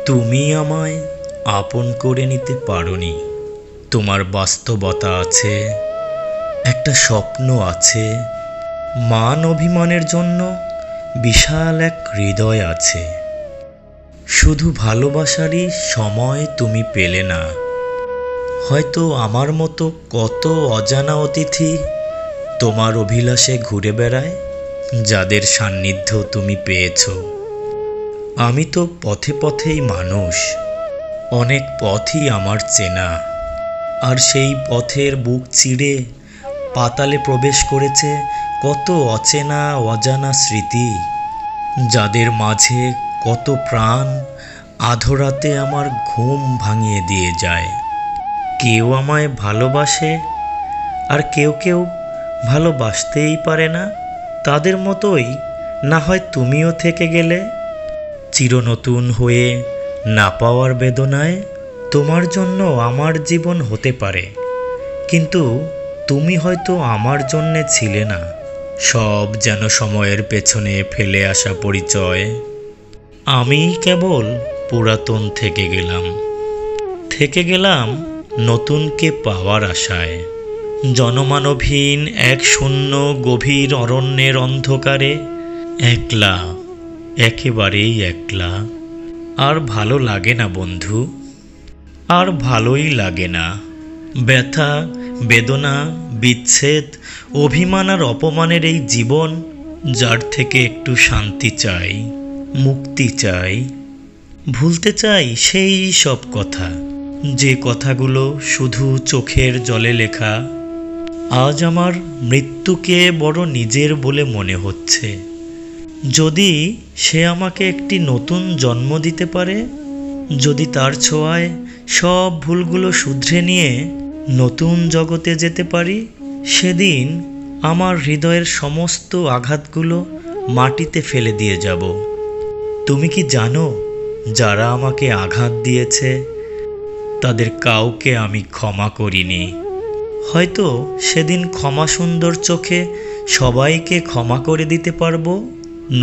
তুমি আমায় আপন করে নিতে পারোনি। তোমার বাস্তবতা আছে, একটা স্বপ্ন আছে, মান অভিমানের জন্য বিশাল এক হৃদয় আছে। শুধু ভালোবাসারই সময় তুমি পেলে না। হয়তো আমার মতো কত অজানা অতিথি তোমার অভিলাষে ঘুরে বেড়ায়, যাদের সান্নিধ্য তুমি পেয়েছ। আমি তো পথে পথেই মানুষ, অনেক পথই আমার চেনা। আর সেই পথের বুক চিরে পাতালে প্রবেশ করেছে কত অচেনা অজানা স্মৃতি, যাদের মাঝে কত প্রাণ আধরাতে আমার ঘুম ভাঙিয়ে দিয়ে যায়। কেউ আমায় ভালোবাসে, আর কেউ কেউ ভালোবাসতেই পারে না। তাদের মতোই না হয় তুমিও থেকে গেলে, চিরনতুন হয়ে না পাওয়ার বেদনায়। তোমার জন্য আমার জীবন হতে পারে, কিন্তু তুমি হয়তো আমার জন্যে ছিলে না। সব যেন সময়ের পেছনে ফেলে আসা পরিচয়। আমি কেবল পুরাতন থেকে গেলাম নতুনকে পাওয়ার আশায়। জনমানবহীন এক শূন্য গভীর অরণ্যের অন্ধকারে একলা, একেবারেই একলা। আর ভালো লাগে না বন্ধু, আর ভালোই লাগে না। ব্যথা, বেদনা, বিচ্ছেদ, অভিমান আর অপমানের এই জীবন, যার থেকে একটু শান্তি চাই, মুক্তি চাই। ভুলতে চাই সেই সব কথা, যে কথাগুলো শুধু চোখের জলে লেখা। আজ আমার মৃত্যুকে বড় নিজের বলে মনে হচ্ছে। যদি সে আমাকে একটি নতুন জন্ম দিতে পারে, যদি তার ছোঁয়ায় সব ভুলগুলো শুধরে নিয়ে নতুন জগতে যেতে পারি, সেদিন আমার হৃদয়ের সমস্ত আঘাতগুলো মাটিতে ফেলে দিয়ে যাব। তুমি কি জানো, যারা আমাকে আঘাত দিয়েছে তাদের কাউকে আমি ক্ষমা করিনি। হয়তো সেদিন ক্ষমা সুন্দর চোখে সবাইকে ক্ষমা করে দিতে পারবো।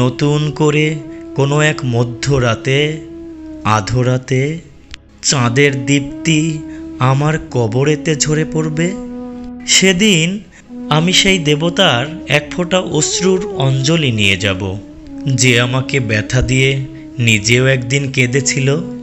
নতুন করে কোনো এক মধ্যরাতে, আধরাতে চাঁদের দীপ্তি আমার কবরেতে ঝরে পড়বে। সেদিন আমি সেই দেবতার এক ফোঁটা অশ্রুর অঞ্জলি নিয়ে যাব, যে আমাকে ব্যথা দিয়ে নিজেও একদিন কেঁদেছিল।